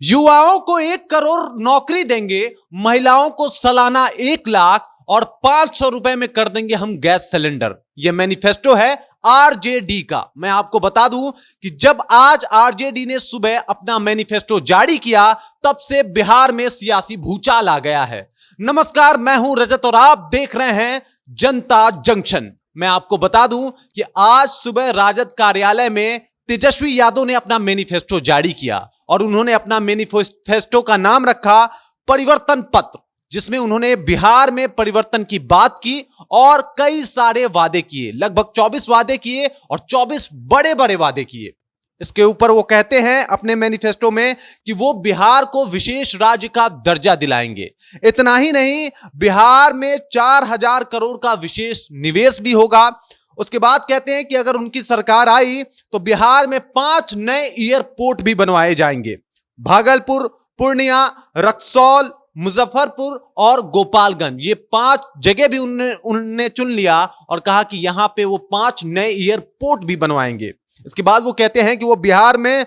युवाओं को 1 करोड़ नौकरी देंगे, महिलाओं को सालाना 1 लाख और 500 रुपए में कर देंगे हम गैस सिलेंडर। यह मैनिफेस्टो है आरजेडी का। मैं आपको बता दूं कि जब आज आरजेडी ने सुबह अपना मैनिफेस्टो जारी किया, तब से बिहार में सियासी भूचाल आ गया है। नमस्कार, मैं हूं रजत और आप देख रहे हैं जनता जंक्शन। मैं आपको बता दूं कि आज सुबह राजद कार्यालय में तेजस्वी यादव ने अपना मैनिफेस्टो जारी किया और उन्होंने अपना मैनिफेस्टो का नाम रखा परिवर्तन पत्र, जिसमें उन्होंने बिहार में परिवर्तन की बात की और कई सारे वादे किए। लगभग 24 वादे किए और 24 बड़े बड़े वादे किए। इसके ऊपर वो कहते हैं अपने मैनिफेस्टो में कि वो बिहार को विशेष राज्य का दर्जा दिलाएंगे। इतना ही नहीं, बिहार में 4000 करोड़ का विशेष निवेश भी होगा। उसके बाद कहते हैं कि अगर उनकी सरकार आई तो बिहार में 5 नए एयरपोर्ट भी बनवाए जाएंगे। भागलपुर, पूर्णिया, रक्सौल, मुजफ्फरपुर और गोपालगंज, ये 5 जगह भी उन्होंने चुन लिया और कहा कि यहां पे वो 5 नए एयरपोर्ट भी बनवाएंगे। इसके बाद वो कहते हैं कि वो बिहार में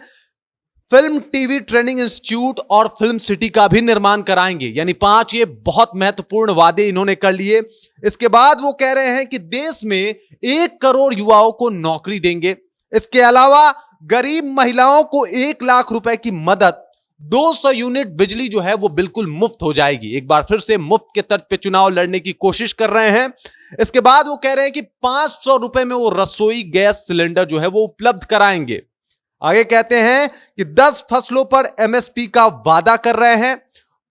फिल्म टीवी ट्रेनिंग इंस्टीट्यूट और फिल्म सिटी का भी निर्माण कराएंगे। यानी 5 ये बहुत महत्वपूर्ण वादे इन्होंने कर लिए। इसके बाद वो कह रहे हैं कि देश में 1 करोड़ युवाओं को नौकरी देंगे। इसके अलावा गरीब महिलाओं को 1 लाख रुपए की मदद, 200 यूनिट बिजली जो है वो बिल्कुल मुफ्त हो जाएगी। एक बार फिर से मुफ्त के तर्ज पे चुनाव लड़ने की कोशिश कर रहे हैं। इसके बाद वो कह रहे हैं कि 500 रुपए में वो रसोई गैस सिलेंडर जो है वो उपलब्ध कराएंगे। आगे कहते हैं कि 10 फसलों पर एमएसपी का वादा कर रहे हैं।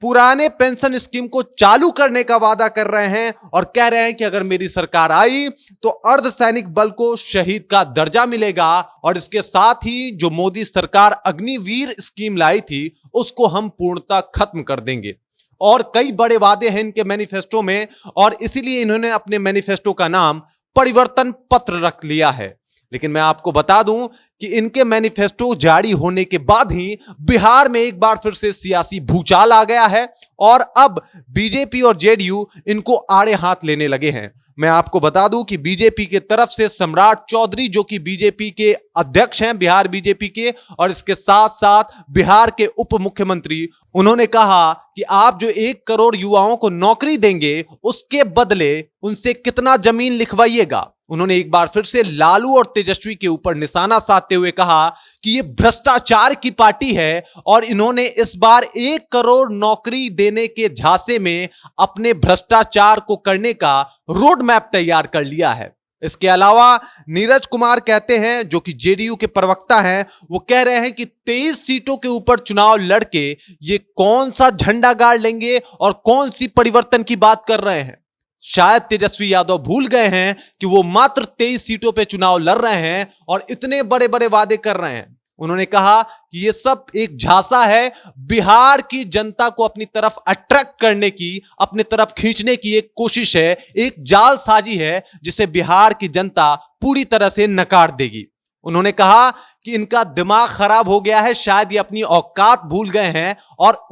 पुराने पेंशन स्कीम को चालू करने का वादा कर रहे हैं और कह रहे हैं कि अगर मेरी सरकार आई तो अर्धसैनिक बल को शहीद का दर्जा मिलेगा और इसके साथ ही जो मोदी सरकार अग्निवीर स्कीम लाई थी उसको हम पूर्णतः खत्म कर देंगे। और कई बड़े वादे हैं इनके मैनिफेस्टो में और इसीलिए इन्होंने अपने मैनिफेस्टो का नाम परिवर्तन पत्र रख लिया है। लेकिन मैं आपको बता दूं कि इनके मैनिफेस्टो जारी होने के बाद ही बिहार में एक बार फिर से सियासी भूचाल आ गया है और अब बीजेपी और जेडीयू इनको आड़े हाथ लेने लगे हैं। मैं आपको बता दूं कि बीजेपी के तरफ से सम्राट चौधरी, जो कि बीजेपी के अध्यक्ष हैं बिहार बीजेपी के, और इसके साथ साथ बिहार के उप मुख्यमंत्री, उन्होंने कहा कि आप जो 1 करोड़ युवाओं को नौकरी देंगे उसके बदले उनसे कितना जमीन लिखवाइएगा। उन्होंने एक बार फिर से लालू और तेजस्वी के ऊपर निशाना साधते हुए कहा कि यह भ्रष्टाचार की पार्टी है और इन्होंने इस बार 1 करोड़ नौकरी देने के झांसे में अपने भ्रष्टाचार को करने का रोड मैप तैयार कर लिया है। इसके अलावा नीरज कुमार कहते हैं, जो कि जेडीयू के प्रवक्ता हैं, वो कह रहे हैं कि 23 सीटों के ऊपर चुनाव लड़के ये कौन सा झंडा गाड़ लेंगे और कौन सी परिवर्तन की बात कर रहे हैं। शायद तेजस्वी यादव भूल गए हैं कि वो मात्र 23 सीटों पे चुनाव लड़ रहे हैं और इतने बड़े बड़े वादे कर रहे हैं। उन्होंने कहा कि ये सब एक झांसा है, बिहार की जनता को अपनी तरफ अट्रैक्ट करने की, अपनी तरफ खींचने की एक कोशिश है, एक जालसाजी है जिसे बिहार की जनता पूरी तरह से नकार देगी। उन्होंने कहा कि इनका दिमाग खराब हो गया है, शायद ये अपनी औकात भूल गए हैं और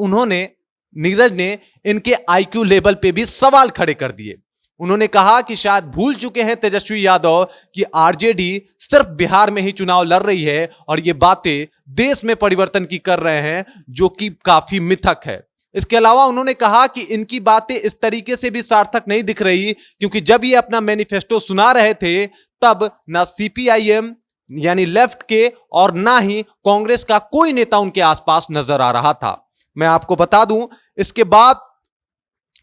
नीरज ने इनके आईक्यू लेवल पे भी सवाल खड़े कर दिए। उन्होंने कहा कि शायद भूल चुके हैं तेजस्वी यादव कि आरजेडी सिर्फ बिहार में ही चुनाव लड़ रही है और ये बातें देश में परिवर्तन की कर रहे हैं, जो कि काफी मिथक है। इसके अलावा उन्होंने कहा कि इनकी बातें इस तरीके से भी सार्थक नहीं दिख रही, क्योंकि जब ये अपना मैनिफेस्टो सुना रहे थे तब ना सीपीआईएम यानी लेफ्ट के और ना ही कांग्रेस का कोई नेता उनके आसपास नजर आ रहा था। मैं आपको बता दूं, इसके बाद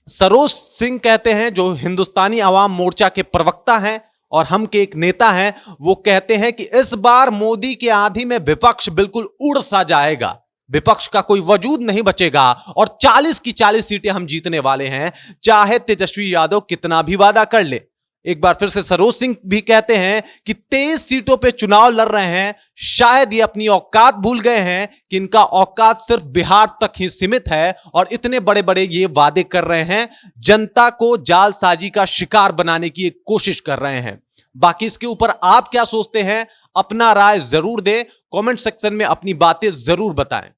सरोज सिंह कहते हैं, जो हिंदुस्तानी आवाम मोर्चा के प्रवक्ता हैं और हम के एक नेता हैं, वो कहते हैं कि इस बार मोदी के आंधी में विपक्ष बिल्कुल उड़ सा जाएगा। विपक्ष का कोई वजूद नहीं बचेगा और 40 की 40 सीटें हम जीतने वाले हैं, चाहे तेजस्वी यादव कितना भी वादा कर ले। एक बार फिर से सरोज सिंह भी कहते हैं कि 23 सीटों पे चुनाव लड़ रहे हैं, शायद ये अपनी औकात भूल गए हैं कि इनका औकात सिर्फ बिहार तक ही सीमित है और इतने बड़े बड़े ये वादे कर रहे हैं, जनता को जालसाजी का शिकार बनाने की एक कोशिश कर रहे हैं। बाकी इसके ऊपर आप क्या सोचते हैं? अपना राय जरूर दें, कमेंट सेक्शन में अपनी बातें जरूर बताएं।